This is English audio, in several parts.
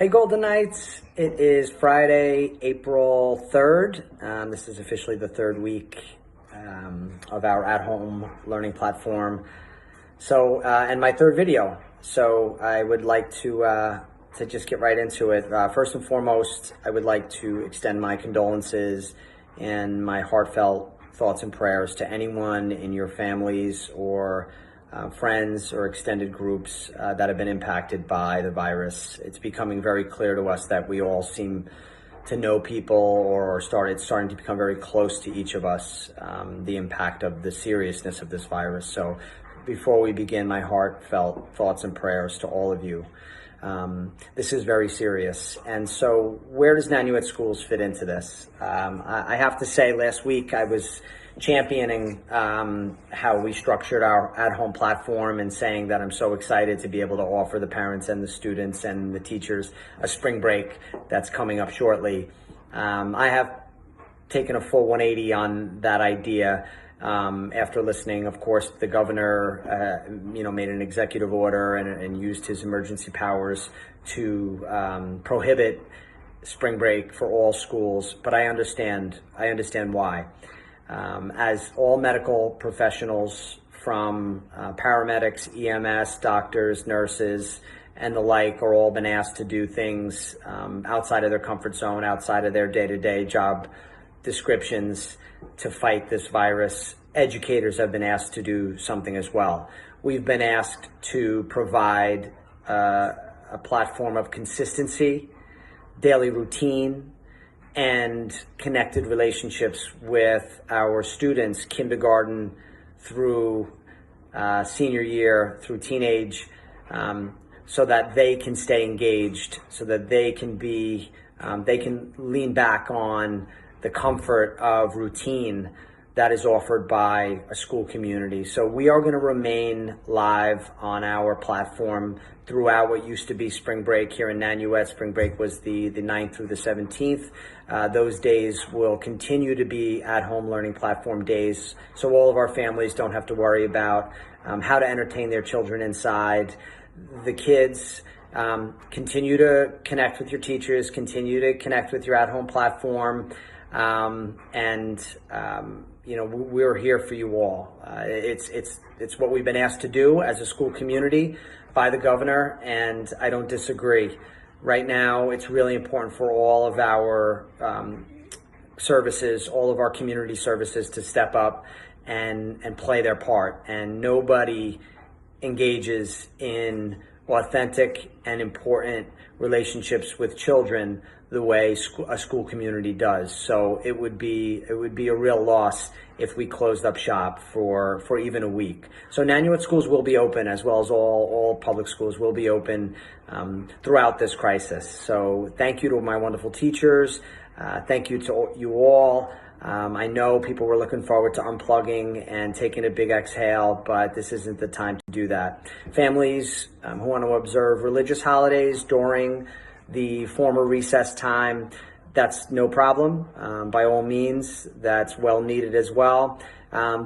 Hey Golden Knights, it is Friday, April 3rd. This is officially the third week of our at-home learning platform. And my third video. So I would like to just get right into it. First and foremost, I would like to extend my condolences and my heartfelt thoughts and prayers to anyone in your families or friends or extended groups that have been impacted by the virus. It's becoming very clear to us that we all seem to know people or starting to become very close to each of us, the impact of the seriousness of this virus. So before we begin, my heartfelt thoughts and prayers to all of you. This is very serious. And so where does Nanuet Schools fit into this? I have to say, last week I was championing how we structured our at-home platform and saying that I'm so excited to be able to offer the parents and the students and the teachers a spring break that's coming up shortly. I have taken a full 180 on that idea after listening. Of course, the governor made an executive order and used his emergency powers to prohibit spring break for all schools, but I understand why. As all medical professionals, from paramedics, EMS, doctors, nurses, and the like, are all been asked to do things outside of their comfort zone, outside of their day-to-day job descriptions to fight this virus. Educators have been asked to do something as well. We've been asked to provide a platform of consistency, daily routine, and connected relationships with our students, kindergarten through senior year, through teenage, so that they can stay engaged, so that they can lean back on the comfort of routine that is offered by a school community. So we are going to remain live on our platform throughout what used to be spring break here in Nanuet. Spring break was the 9th through the 17th. Those days will continue to be at-home learning platform days, so all of our families don't have to worry about how to entertain their children inside. The kids continue to connect with your teachers, continue to connect with your at-home platform, we're here for you all. It's what we've been asked to do as a school community by the governor, and I don't disagree. Right now, it's really important for all of our services, all of our community services, to step up and play their part. And nobody engages in authentic and important relationships with children the way a school community does. So it would be a real loss if we closed up shop for even a week. So Nanuet Schools will be open, as well as all public schools will be open throughout this crisis. So thank you to my wonderful teachers. Thank you to you all. I know people were looking forward to unplugging and taking a big exhale, but this isn't the time to do that. Families who want to observe religious holidays during the former recess time, that's no problem. By all means, that's well needed as well.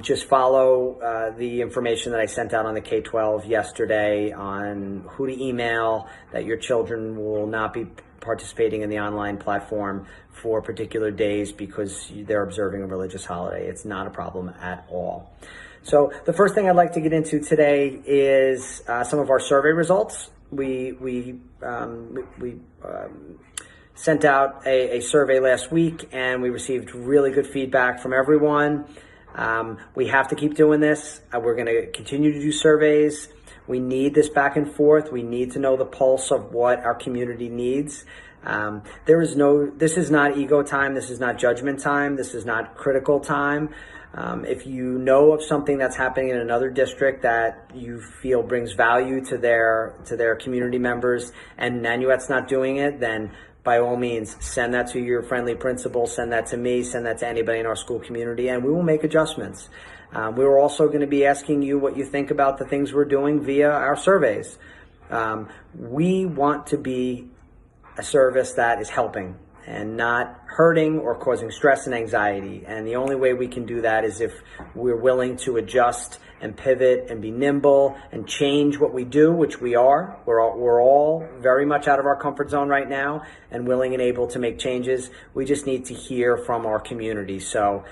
Just follow the information that I sent out on the K-12 yesterday on who to email, that your children will not be participating in the online platform for particular days because they're observing a religious holiday. It's not a problem at all. So the first thing I'd like to get into today is some of our survey results. We sent out a survey last week, and we received really good feedback from everyone. We have to keep doing this. We're going to continue to do surveys. We need this back and forth. We need to know the pulse of what our community needs. This is not ego time. This is not judgment time. This is not critical time. If you know of something that's happening in another district that you feel brings value to their community members, and Nanuet's not doing it, then by all means, send that to your friendly principal, send that to me, send that to anybody in our school community, and we will make adjustments. We were also going to be asking you what you think about the things we're doing via our surveys. We want to be a service that is helping and not hurting or causing stress and anxiety. And the only way we can do that is if we're willing to adjust and pivot and be nimble and change what we do, which we are. We're all very much out of our comfort zone right now and willing and able to make changes. We just need to hear from our community. So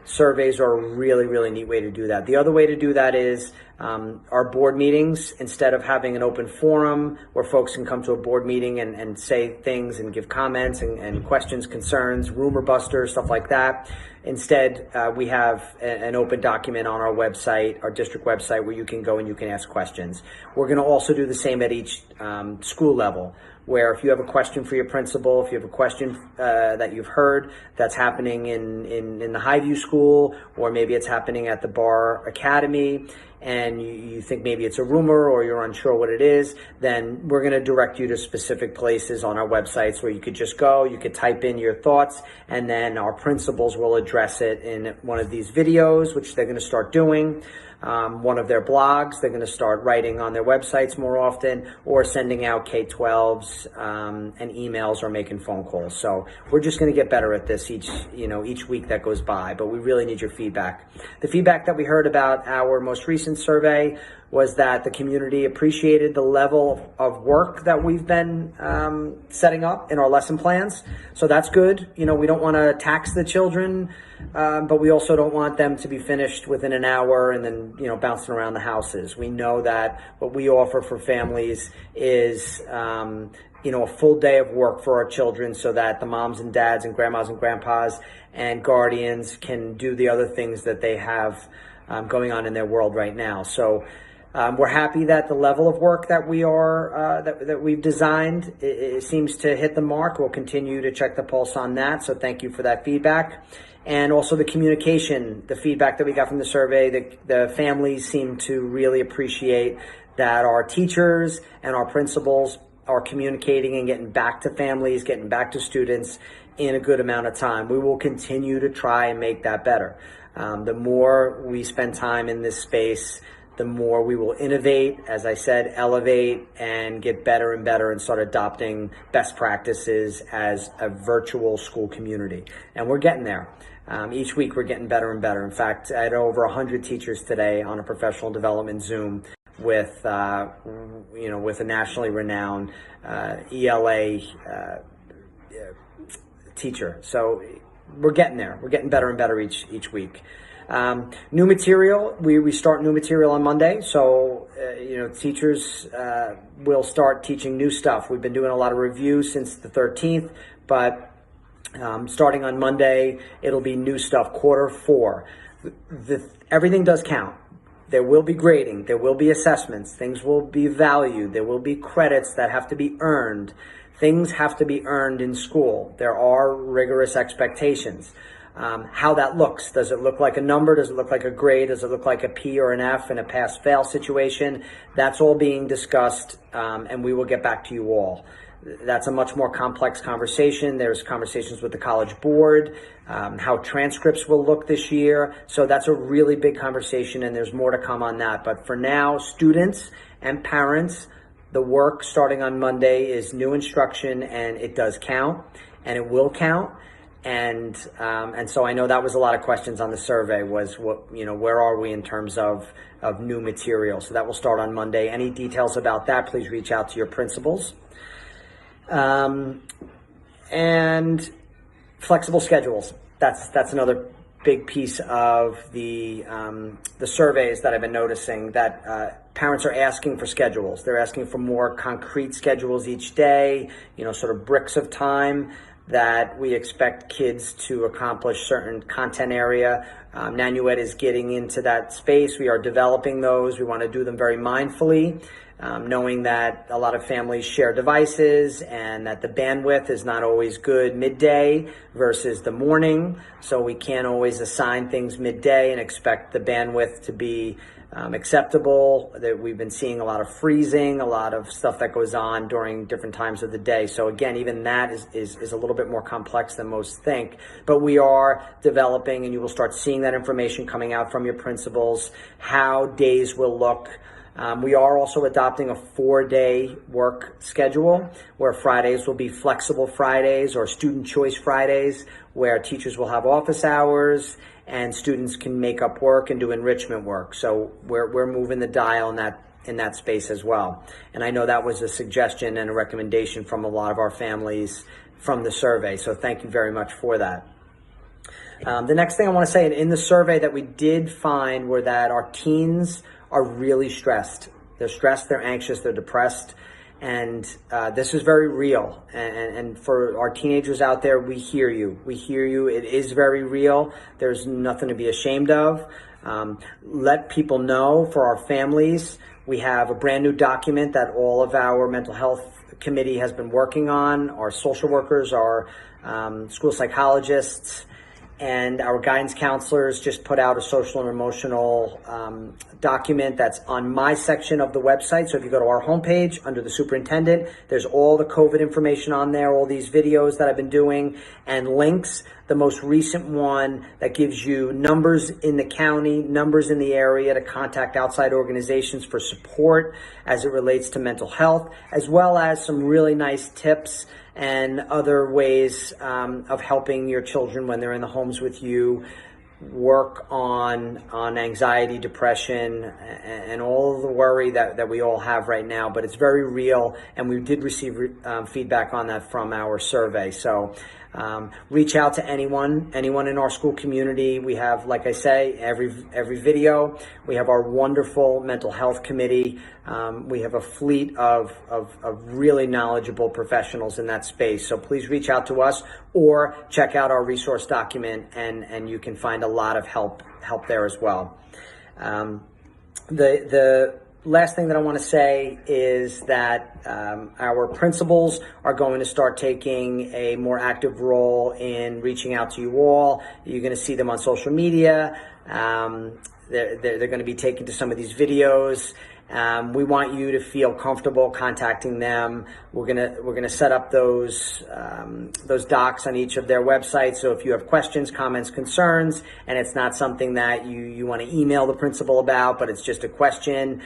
surveys are a really, really neat way to do that. The other way to do that is our board meetings. Instead of having an open forum where folks can come to a board meeting and say things and give comments and questions, concerns, rumor busters, stuff like that. Instead, we have an open document on our website, our district website, where you can go and you can ask questions. We're going to also do the same at each school level, where if you have a question for your principal, if you have a question that you've heard that's happening in the Highview School, or maybe it's happening at the Bar Academy, and you think maybe it's a rumor or you're unsure what it is, then we're going to direct you to specific places on our websites where you could just go, you could type in your thoughts, and then our principals will address it in one of these videos, which they're going to start doing. One of their blogs, they're going to start writing on their websites more often, or sending out K-12s and emails or making phone calls. So we're just going to get better at this each week that goes by, but we really need your feedback. The feedback that we heard about our most recent survey was that the community appreciated the level of work that we've been setting up in our lesson plans. So that's good. We don't want to tax the children, but we also don't want them to be finished within an hour and then, bouncing around the houses. We know that what we offer for families is, a full day of work for our children, so that the moms and dads and grandmas and grandpas and guardians can do the other things that they have going on in their world right now. So we're happy that the level of work that we've designed, it seems to hit the mark. We'll continue to check the pulse on that. So thank you for that feedback. And also the communication, the feedback that we got from the survey, the families seem to really appreciate that our teachers and our principals are communicating and getting back to families, getting back to students in a good amount of time. We will continue to try and make that better. The more we spend time in this space, the more we will innovate, as I said, elevate, and get better and better and start adopting best practices as a virtual school community. And we're getting there. Each week we're getting better and better. In fact, I had over 100 teachers today on a professional development Zoom with a nationally renowned ELA teacher. So we're getting there. We're getting better and better each week. New material, we start new material on Monday, so teachers will start teaching new stuff. We've been doing a lot of reviews since the 13th, but starting on Monday, it'll be new stuff, quarter 4. Everything does count. There will be grading, there will be assessments, things will be valued, there will be credits that have to be earned. Things have to be earned in school. There are rigorous expectations. How that looks. Does it look like a number? Does it look like a grade? Does it look like a P or an F in a pass-fail situation? That's all being discussed, and we will get back to you all. That's a much more complex conversation. There's conversations with the College Board, how transcripts will look this year. So that's a really big conversation, and there's more to come on that. But for now, students and parents, the work starting on Monday is new instruction, and it does count, and it will count. And so I know that was a lot of questions on the survey, was where are we in terms of new material? So that will start on Monday. Any details about that, please reach out to your principals. And flexible schedules. That's another big piece of the surveys that I've been noticing, that parents are asking for schedules. They're asking for more concrete schedules each day, sort of bricks of time that we expect kids to accomplish certain content area. Nanuet is getting into that space. We are developing those. We want to do them very mindfully, knowing that a lot of families share devices and that the bandwidth is not always good midday versus the morning. So we can't always assign things midday and expect the bandwidth to be acceptable. That we've been seeing a lot of freezing, a lot of stuff that goes on during different times of the day. So again, even that is a little bit more complex than most think, but we are developing, and you will start seeing that information coming out from your principals, how days will look. We are also adopting a 4-day work schedule where Fridays will be flexible Fridays or student choice Fridays, where teachers will have office hours and students can make up work and do enrichment work. So we're moving the dial in that space as well. And I know that was a suggestion and a recommendation from a lot of our families from the survey. So thank you very much for that. The next thing I want to say, in the survey that we did find were that our teens are really stressed. They're stressed, they're anxious, they're depressed. And this is very real. And for our teenagers out there, we hear you. We hear you. It is very real. There's nothing to be ashamed of. Let people know. For our families, we have a brand new document that all of our mental health committee has been working on. Our social workers, our school psychologists, and our guidance counselors just put out a social and emotional document that's on my section of the website. So if you go to our homepage under the superintendent, there's all the COVID information on there, all these videos that I've been doing and links. The most recent one that gives you numbers in the county, numbers in the area to contact outside organizations for support as it relates to mental health, as well as some really nice tips and other ways of helping your children when they're in the homes with you, work on anxiety, depression, and all the worry that we all have right now. But it's very real, and we did receive feedback on that from our survey. So reach out to anyone in our school community. We have, like I say, every video. We have our wonderful mental health committee. We have a fleet of really knowledgeable professionals in that space. So please reach out to us or check out our resource document, and you can find a lot of help there as well. The last thing that I want to say is that our principals are going to start taking a more active role in reaching out to you all. You're going to see them on social media. They're going to be taken to some of these videos. We want you to feel comfortable contacting them. We're gonna set up those docs on each of their websites. So if you have questions, comments, concerns, and it's not something that you want to email the principal about, but it's just a question,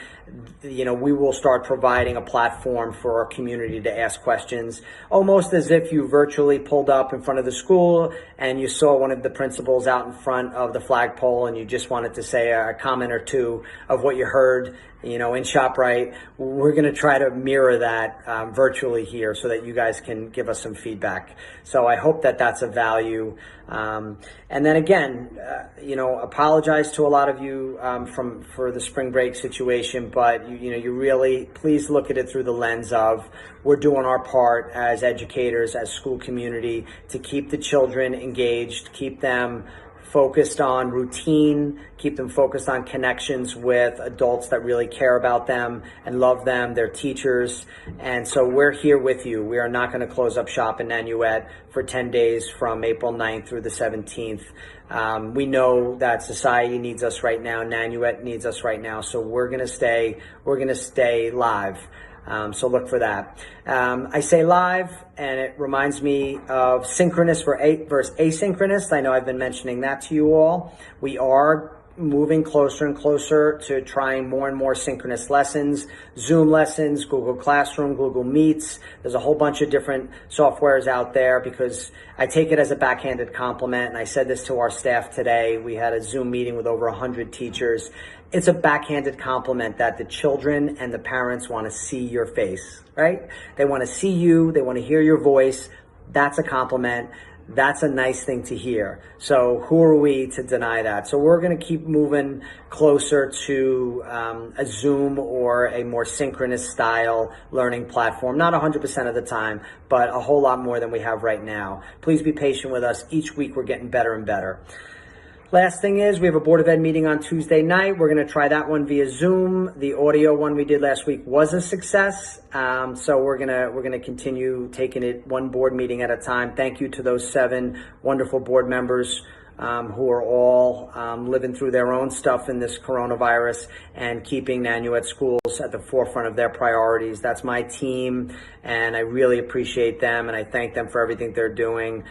we will start providing a platform for our community to ask questions, almost as if you virtually pulled up in front of the school and you saw one of the principals out in front of the flagpole and you just wanted to say a comment or two of what you heard in ShopRite. We're going to try to mirror that virtually here so that you guys can give us some feedback. So I hope that that's of value. And then again, apologize to a lot of you for the spring break situation, but you really, please look at it through the lens of we're doing our part as educators, as school community, to keep the children engaged, keep them focused on routine, keep them focused on connections with adults that really care about them and love them, their teachers. And so we're here with you. We are not going to close up shop in Nanuet for 10 days from April 9th through the 17th. We know that society needs us right now. Nanuet needs us right now. So we're going to stay live. So look for that. I say live, and it reminds me of synchronous versus asynchronous. I know I've been mentioning that to you all. We are moving closer and closer to trying more and more synchronous lessons, Zoom lessons, Google Classroom, Google Meets. There's a whole bunch of different softwares out there because I take it as a backhanded compliment. And I said this to our staff today. We had a Zoom meeting with over 100 teachers. It's a backhanded compliment that the children and the parents want to see your face, right? They want to see you. They want to hear your voice. That's a compliment. That's a nice thing to hear. So who are we to deny that? So we're going to keep moving closer to a Zoom or a more synchronous style learning platform. Not 100% of the time, but a whole lot more than we have right now. Please be patient with us. Each week we're getting better and better. Last thing is we have a Board of Ed meeting on Tuesday night. We're going to try that one via Zoom. The audio one we did last week was a success. So we're going to continue taking it one board meeting at a time. Thank you to those 7 wonderful board members who are all living through their own stuff in this coronavirus and keeping Nanuet schools at the forefront of their priorities. That's my team, and I really appreciate them, and I thank them for everything they're doing.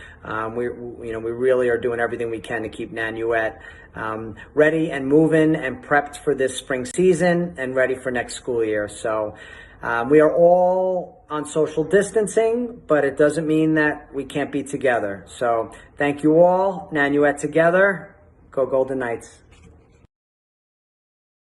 We really are doing everything we can to keep Nanuet ready and moving and prepped for this spring season and ready for next school year. So we are all on social distancing, but it doesn't mean that we can't be together. So thank you all. Nanuet together. Go Go Golden Knights.